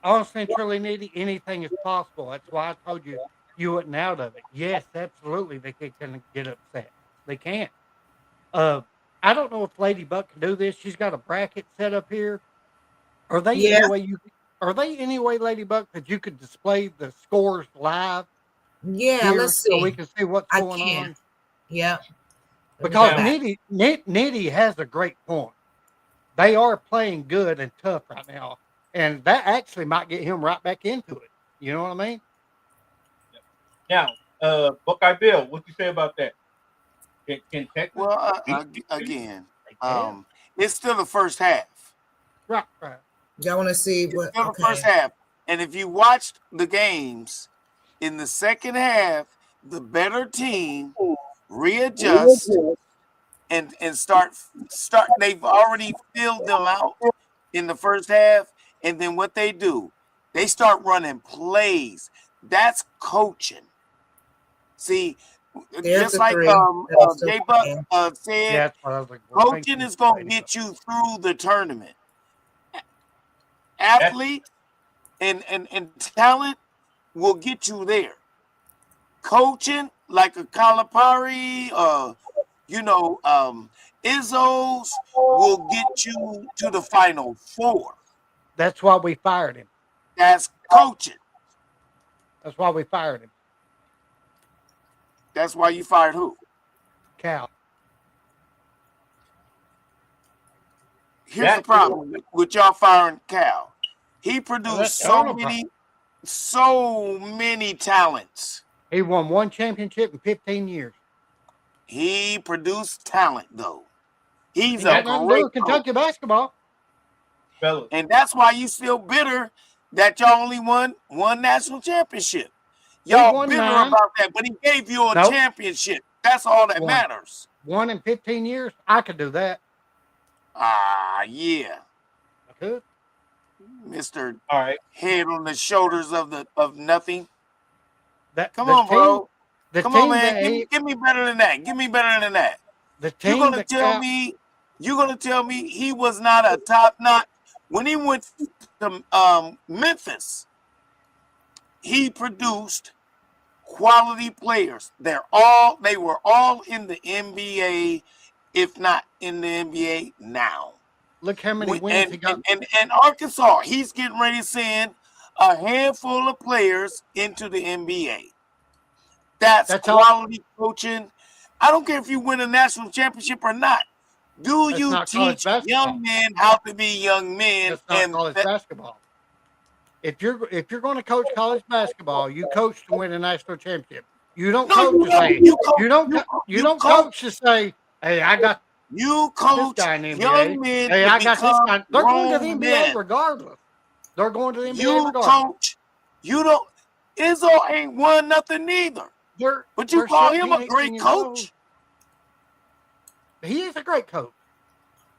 Honestly, truly, Nitty, anything is possible. That's why I told you wouldn't out of it. Yes, absolutely, they can get upset. They can. I don't know if Lady Buck can do this. She's got a bracket set up here. Are they any way, Lady Buck, that you could display the scores live? Yeah, let's see. So we can see what's going on. Yeah. Because Nitty has a great point. They are playing good and tough right now. And that actually might get him right back into it. You know what I mean? Now, Buckeye Bill, what you say about that? Can Texas? Well, again, it's still the first half. Right. Y'all want to see what? It's still the first half. And if you watched the games in the second half, the better team readjust and start. They've already filled them out in the first half, and then what they do, they start running plays. That's coaching. See, just like J Buck said, coaching is going to get you through the tournament. Athlete and talent will get you there. Coaching like a Calipari, Izzo's will get you to the Final Four. That's why we fired him. That's coaching. That's why we fired him. That's why you fired who? Cal. Here's the problem with y'all firing Cal. He produced so many talents. He won one championship in 15 years. He produced talent, though. He's a great Kentucky basketball. Fellas. And that's why you still bitter that y'all only won one national championship. Y'all bitter about that, but he gave you a championship. That's all that matters. 1 in 15 years? I could do that. Yeah. could. Mr. All right. Head on the shoulders of nothing. That Come the on, team, bro. the Come on, team man. that he, Give me better than that. Give me better than that. the You're team gonna that tell Cal, me he was not a top notch when he went to Memphis. He produced quality players. They were all in the NBA, if not in the NBA now. look how many wins he got. And Arkansas, he's getting ready to send a handful of players into the NBA. That's That's all. quality coaching. I don't care if you win a national championship or not. Do That's you not college teach basketball. young men how to be young men? That's not college basketball. If you're going to coach college basketball, you coach to win a national championship. You don't No, coach you to don't. say you don't coach to say, hey, I got You this coach guy in the young NBA. men Hey, to I got this become guy. They're going to the grown NBA men. regardless. They're going to the NBA You regardless. coach. You don't. Izzo ain't won nothing neither. But you They're call him 17, a 18 great years old. coach. He is a great coach.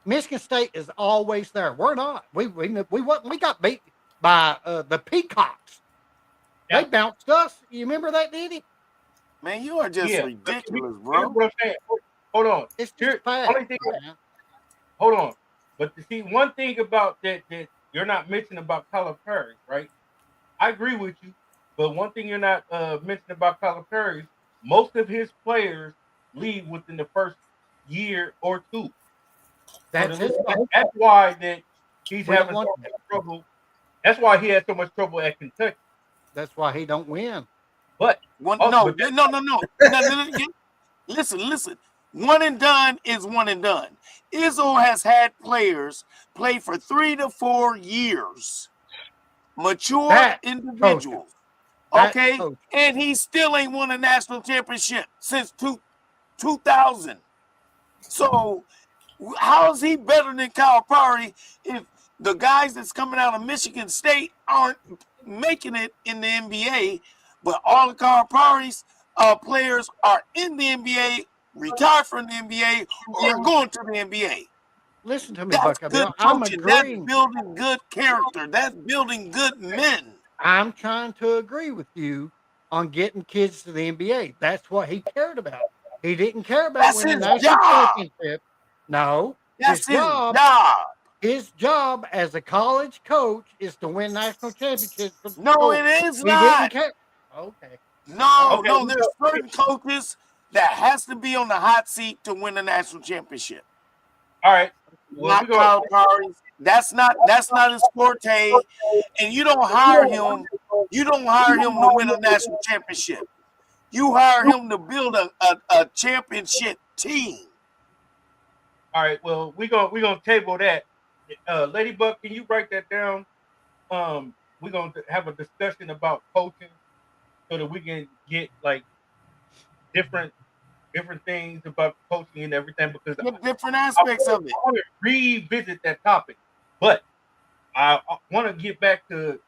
Michigan State is always there. We're not. We got beat by the Peacocks. Yeah. They bounced us. You remember that, Diddy? Man, you are just Yeah. ridiculous, Here's bro. what I'm saying. Hold on. It's just Here, fact. only thing. man. Hold on. But to see one thing about that you're not mentioning about Calipari, right? I agree with you, but one thing you're not mentioning about Calipari, most of his players leave within the first year or two. That's his fault. That's why that he's We don't having want so much trouble. That's why he had so much trouble at Kentucky. That's why he don't win. But No. Listen. One and done is one and done. Izzo has had players play for 3 to 4 years. Mature That individuals. That Okay? coach. And he still ain't won a national championship since 2000. So how is he better than Calipari if the guys that's coming out of Michigan State aren't making it in the NBA, but all the Calipari's players are in the NBA, retired from the NBA, or going to the NBA? Listen to me, That's Buck. good I'm coaching. That's agreeing. building good character. That's building good men. I'm trying to agree with you on getting kids to the NBA. That's what he cared about. He didn't care about That's winning his a national job. championship. No, That's his job. job. His job as a college coach is to win national championships. For No, school. it is He not. didn't care. Okay. No, there's certain coaches that has to be on the hot seat to win a national championship. all right. Well, Not Calipari. That's not his forte. And you don't hire him. You don't hire him to win a national championship. You hire him to build a championship team. all right. Well, we're gonna table that. Ladybug, can you write that down? We're gonna have a discussion about coaching so that we can get like different things about coaching and everything because The different aspects of it. I want to revisit that topic, but I want to get back to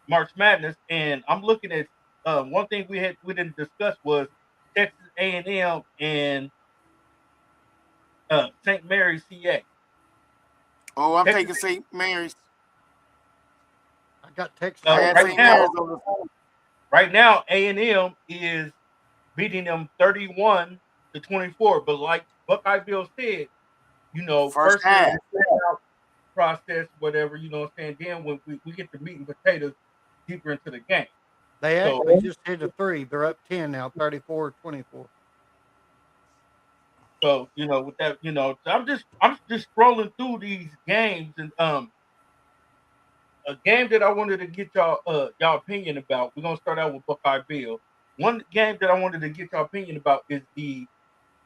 March Madness, and I'm looking at one thing we didn't discuss was Texas A&M and St. Mary's, CA. Oh, I'm Texas- taking St. Mary's. I got Texas. I had right St. now- Mary's on the phone. Right now, A&M is beating them 31-24, but like Buckeye Bill said, First half. process, whatever, you know what I'm saying? Then when we get the meat and potatoes deeper into the game. They So- actually just hit a 3. They're up 10 now, 34-24. So, with that, I'm just scrolling through these games, and a game that I wanted to get y'all opinion about. We're gonna start out with Buckeye Bill. One game that I wanted to get y'all opinion about is the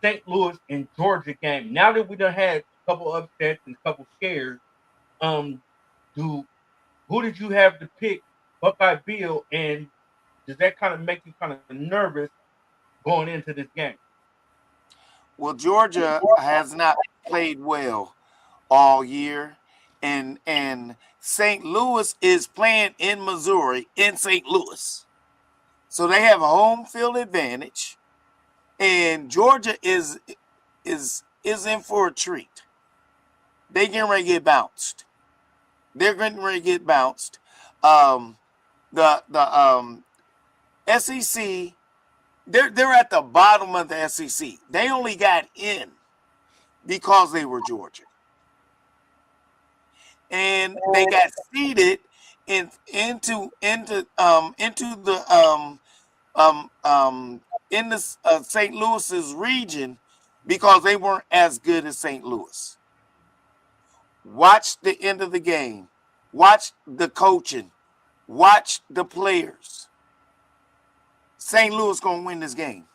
St. Louis and Georgia game. Now that we done had a couple upsets and a couple scares, who did you have to pick, Buckeye Bill, and does that kind of make you kind of nervous going into this game? Well, Georgia has not played well all year, and St. Louis is playing in Missouri in St. Louis, so they have a home field advantage, and Georgia is in for a treat. They getting ready to get bounced. They're getting ready to get bounced. The SEC, they're at the bottom of the SEC. They only got in because they were Georgia, and they got seeded into the St. Louis's region because they weren't as good as St. Louis. Watch the end of the game. Watch the coaching. Watch the players. St. Louis gonna win this game.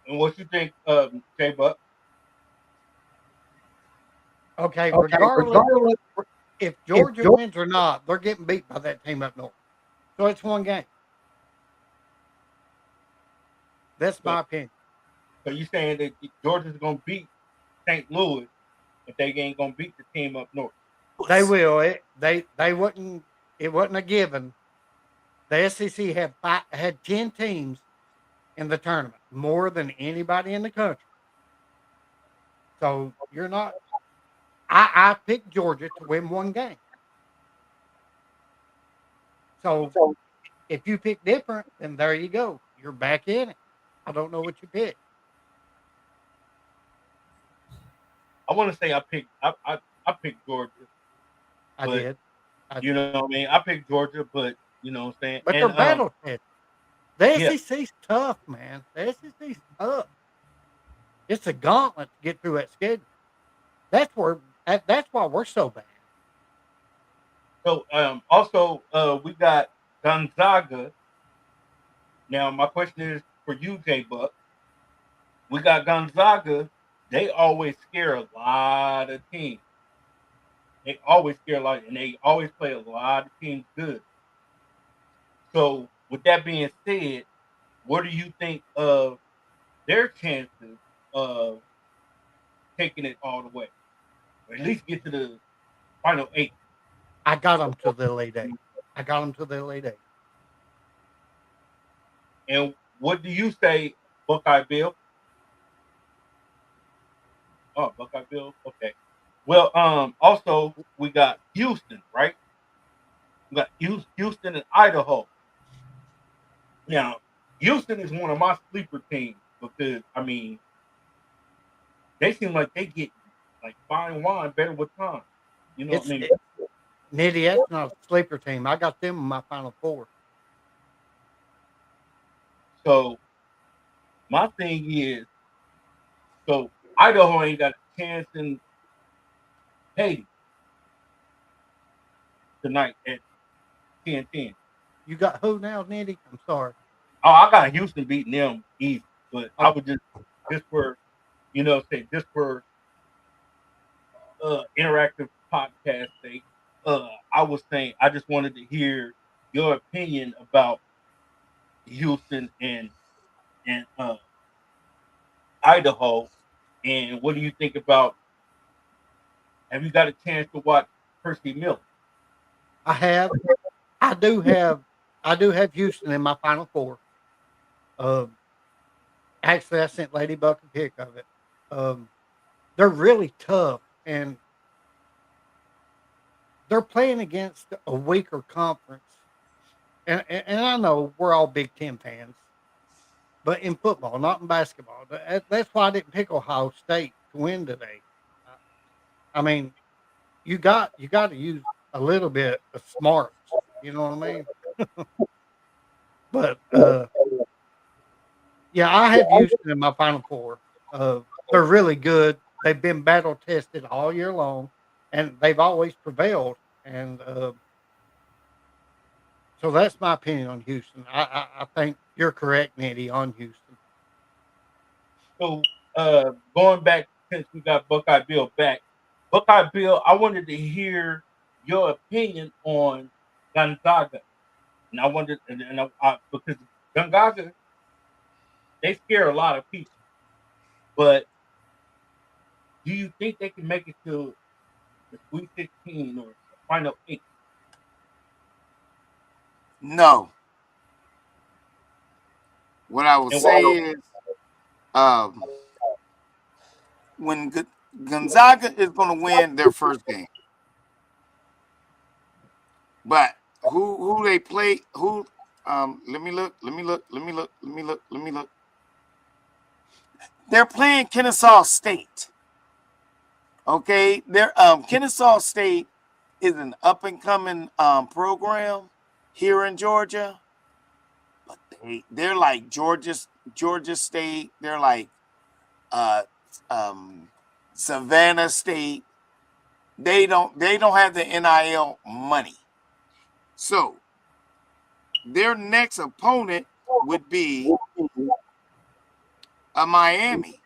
And what you think, J-Buck? Okay, regardless if Georgia wins or not, they're getting beat by that team up north. So it's one game. That's my opinion. So you saying that Georgia's gonna beat St. Louis, but they ain't gonna beat the team up north? They will. They wouldn't. It wasn't a given. The SEC had 10 teams in the tournament, more than anybody in the country. So you're not. I picked Georgia to win one game. So if you pick different, then there you go. You're back in it. I don't know what you picked. I want to say I picked Georgia. I did. You know what I mean? I picked Georgia, but you know what I'm saying? But they're battle tested. The SEC's tough, man. The SEC's tough. It's a gauntlet to get through that schedule. That's why we're so bad. So also we got Gonzaga. Now my question is for you, J-Buck. We got Gonzaga. They always scare a lot of teams. They always scare a lot, and they always play a lot of teams good. So with that being said, what do you think of their chances of taking it all the way, or at least get to the final 8? I got them to the Elite Eight. And what do you say, Buckeye Bill? Oh, Buckeye Bill. Okay. Well, also we got Houston, right? We got Houston and Idaho. Now, Houston is one of my sleeper teams because I mean, they seem like they get like fine wine better with time. You know what I mean? Nitty, that's not a sleeper team. I got them in my Final Four. So my thing is, so Idaho ain't got a chance in Haiti tonight at 10-10. You got who now, Nitty? I'm sorry. Oh, I got Houston beating them easy, but I would just for, you know, say just for interactive podcast sake, I was saying I just wanted to hear your opinion about Houston and Idaho, and what do you think about? Have you got a chance to watch Percy Miller? I have. I do have Houston in my Final Four. Actually, I sent Ladybug a pic of it. They're really tough, and they're playing against a weaker conference. And I know we're all Big Ten fans, but in football, not in basketball. That's why I didn't pick Ohio State to win today. I mean, you got to use a little bit of smarts. You know what I mean? But yeah, I have Houston in my Final Four. They're really good. They've been battle tested all year long, and they've always prevailed. And so that's my opinion on Houston. I think you're correct, Nitty, on Houston. So going back, since we got Buckeye Bill back, Buckeye Bill, I wanted to hear your opinion on Gonzaga. And I wondered, because Gonzaga, they scare a lot of people. But do you think they can make it to the Sweet 16 or the Final 8? No. What I would say is, when Gonzaga is going to win their first game, But who they play? Who? Let me look. They're playing Kennesaw State. Okay, they're Kennesaw State is an up and coming program here in Georgia, but they're like Georgia State. They're like Savannah State. They don't have the NIL money. So their next opponent would be a Miami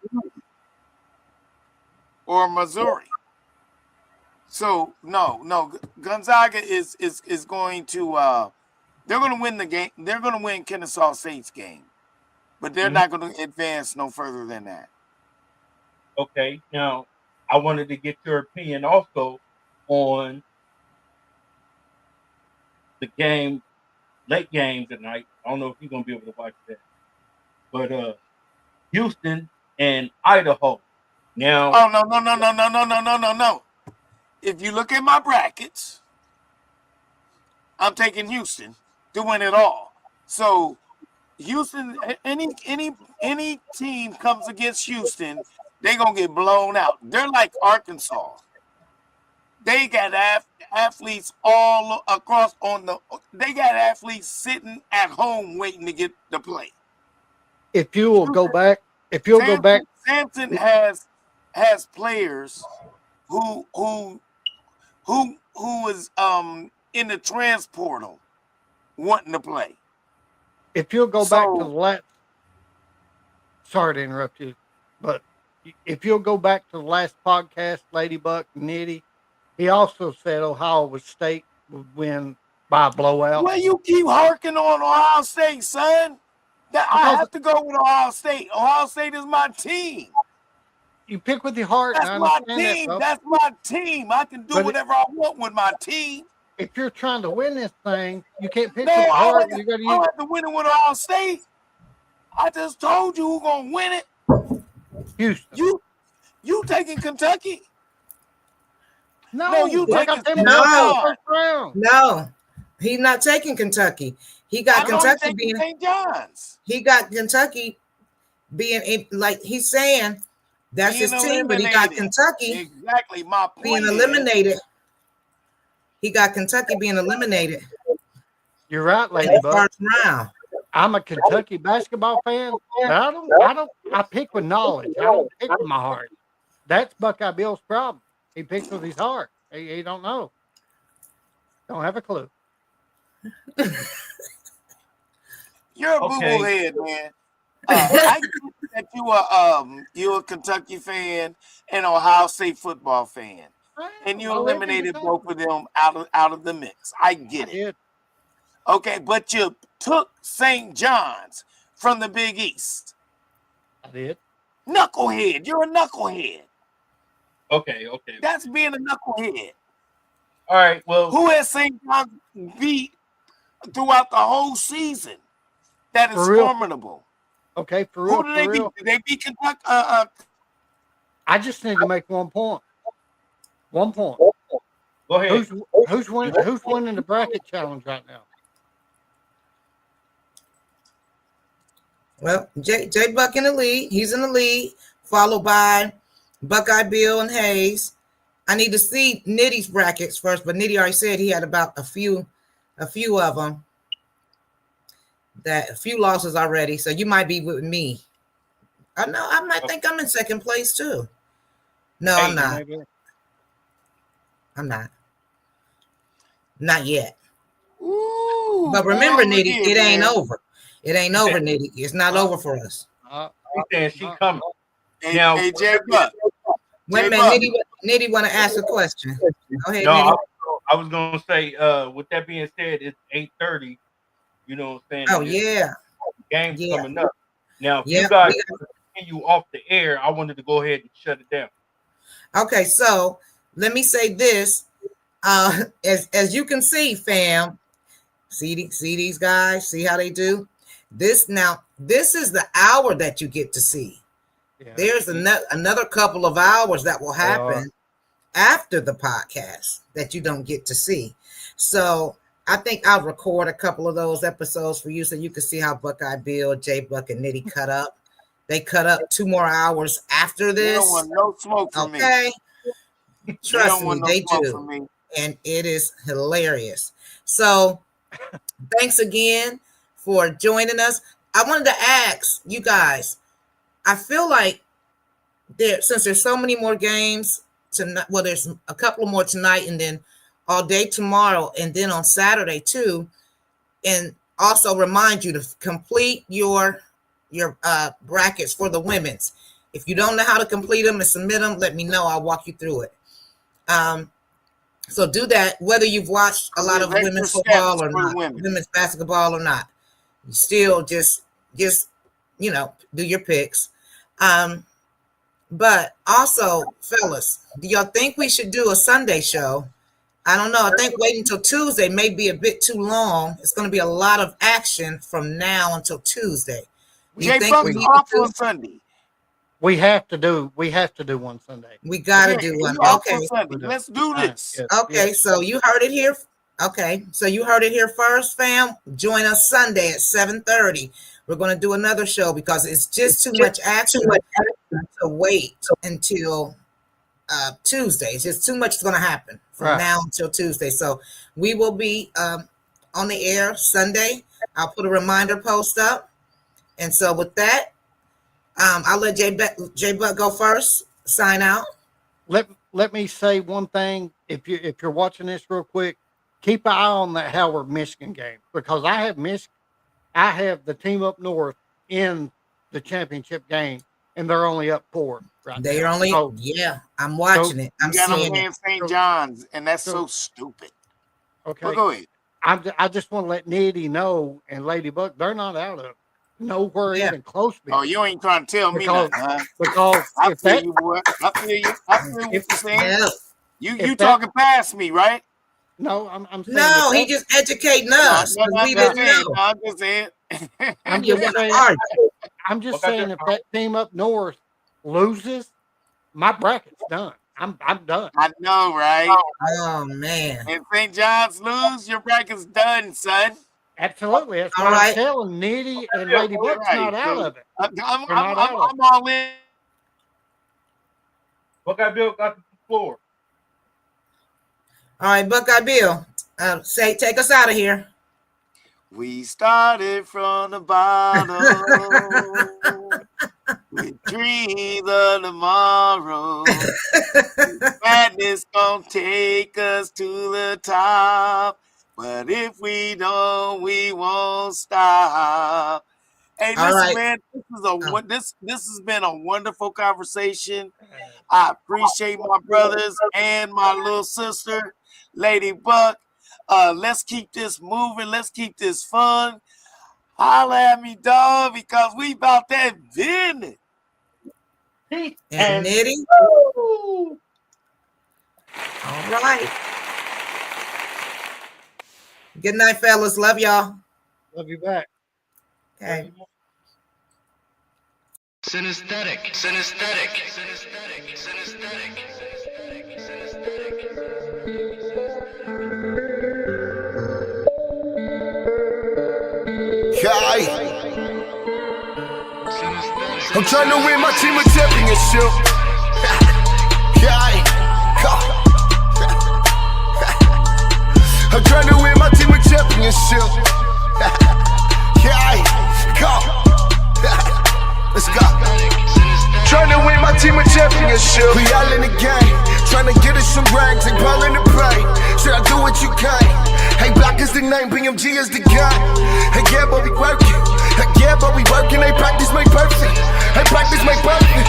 or Missouri. So no, Gonzaga is going to they're going to win the game. They're going to win Kennesaw State's game, but they're not going to advance no further than that. Okay, now I wanted to get your opinion also on the game, late game tonight. I don't know if you're going to be able to watch that, but Houston and Idaho. Now, oh no. If you look at my brackets, I'm taking Houston to win it all. So Houston, any team comes against Houston, they're gonna get blown out. They're like Arkansas. They got athletes all across they got athletes sitting at home waiting to get to play. If you'll go back, Samson has players who is in the transportal wanting to play. If you'll go back to the last, sorry to interrupt you, but if you'll go back to the last podcast, Ladybuck Nitty, he also said Ohio State would win by a blowout. Well, you keep harking on Ohio State, son. I have to go with Ohio State. Ohio State is my team. You pick with your heart. That's my team. That's my team. I can do whatever I want with my team. If you're trying to win this thing, you can't pick with your heart. You got to use. I have to win it with Ohio State. I just told you who's gonna win it. Houston. You taking Kentucky? No, you taking first round. No, he's not taking Kentucky. He got Kentucky being St. John's. He got Kentucky being like he's saying that's his team, but he got Kentucky exactly my point being eliminated. He got Kentucky being eliminated. You're right, Ladybug. First round. I'm a Kentucky basketball fan. I pick with knowledge. I don't pick with my heart. That's Buckeye Bill's problem. He picks with his heart. He don't know. Don't have a clue. You're a boo-boo head, man. I get that you're a Kentucky fan and Ohio State football fan, and you eliminated both of them out of the mix. I get it. Okay, but you took St. John's from the Big East. I did. Knucklehead. You're a knucklehead. Okay. That's being a knucklehead. All right, well. Who has St. John's beat throughout the whole season? That is formidable. Okay, for real. Who did they beat? Did they beat Kentucky? I just need to make 1 point. 1 point. Go ahead. Who's winning the bracket challenge right now? Well, J Buck in the lead. He's in the lead, followed by Buckeye Bill and Hayes. I need to see Nitty's brackets first, but Nitty already said he had about a few of them. That a few losses already, so you might be with me. I know I might think I'm in second place too. No, I'm not. I'm not. Not yet. Ooh, but remember, Nitty, it ain't over. It ain't over, Nitty. It's not over for us. She's saying she coming. Hey, J Buck. Wait a minute, Nitty want to ask a question. Go ahead, Nitty. No, I was gonna say, with that being said, it's 8:30. You know what I'm saying? Oh, yeah. Game's coming up. Now, if you guys continue off the air, I wanted to go ahead and shut it down. Okay, so let me say this. As you can see, fam, see these guys, see how they do? This is the hour that you get to see. Yeah. There's another couple of hours that will happen after the podcast that you don't get to see. So I think I'll record a couple of those episodes for you so you can see how Buckeye Bill, J Buck, and Nitty cut up. They cut up 2 more hours after You this. don't want no smoke from me. Okay. You Trust don't me, want no they smoke do. from me. And it is hilarious. So thanks again for joining us. I wanted to ask you guys, I feel like since there's so many more games tonight, well, there's a couple more tonight and then all day tomorrow and then on Saturday too. And also remind you to complete your brackets for the women's. If you don't know how to complete them and submit them, let me know. I'll walk you through it. So do that, whether you've watched a lot of Extra women's steps football or for the not, women. women's basketball or not. You still just do your picks. But also, fellas, do y'all think we should do a Sunday show? I don't know. I think waiting until Tuesday may be a bit too long. It's going to be a lot of action from now until Tuesday. Do you Jay think Buck's we need off to on Sunday. We have to do one Sunday. We got to Yeah, do he one. off Okay. on Sunday. Let's do this. Yes, Okay. yes. So you heard it here. Okay. So you heard it here first, fam. Join us Sunday at 7:30. We're going to do another show because it's just too much action to wait until Tuesday. It's just too much is going to happen from Right. now until Tuesday. So we will be on the air Sunday. I'll put a reminder post up. And so with that, I'll let J Buck go first. Sign out. Let me say one thing. If you're watching this real quick, keep an eye on that Howard Michigan game because I have the team up north in the championship game, and they're only up 4 right They now. are only, So, I'm watching it. I'm You got them seeing playing it. St. John's, and that's so stupid. okay. But go ahead. I just want to let Nitty know and Ladybug, they're not out of nowhere Yeah. even close to Oh, you ain't trying to tell me Because- nothing, huh? because I if feel that you, boy. I feel you. I feel what you're saying. Yeah. You if that- talking past me, right? no, I'm saying No, if he that- just educating us. No, 'Cause I'm we just didn't saying. know. No, I'm just saying. I'm You just want to saying, argue. I'm just Okay, saying if that team up north loses, my bracket's done. I'm done. I know, right? Oh man. If St. John's lose, your bracket's done, son. Absolutely. That's All what right. I'm telling Nitty and Ladybug's Right, not out so- of it. I'm They're not out of it. all in. Buckeye Bill got the floor. All right, Buckeye Bill. Take us out of here. We started from the bottom. We dream of tomorrow. Madness gonna take us to the top. But if we don't, we won't stop. Hey, All listen, right. man, this has been a wonderful conversation. I appreciate my brothers and my little sister, Lady Buck. Let's keep this moving. Let's keep this fun. Holla at me, dog, because we about that business. And Nitty. All right. Good night, fellas. Love y'all. Love you back. Okay. Synesthetic, synesthetic, synesthetic, synesthetic, synesthetic, I'm trying to win my team a championship. I'm trying to win my team a championship. Let's go. Trying to win my team a championship. We all in the game, trying to get us some ranks and ball in the pain. Should I do what you can? Hey, Black is the name, BMG is the guy. Hey, yeah, but we working. Hey, yeah, but we working. Hey, practice make perfect. Hey, practice make perfect.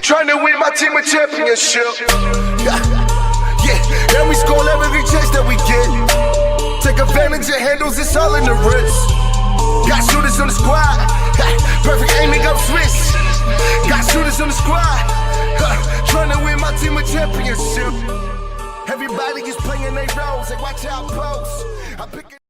Trying to win my team a championship. Yeah, and we score every chance that we get. Take advantage of handles, it's all in the wrist. Got shooters on the squad. Perfect aiming up switch. Got shooters on the squad. Trying to win my team a championship. Everybody is playing their roles. Hey, watch out, pose. I pick it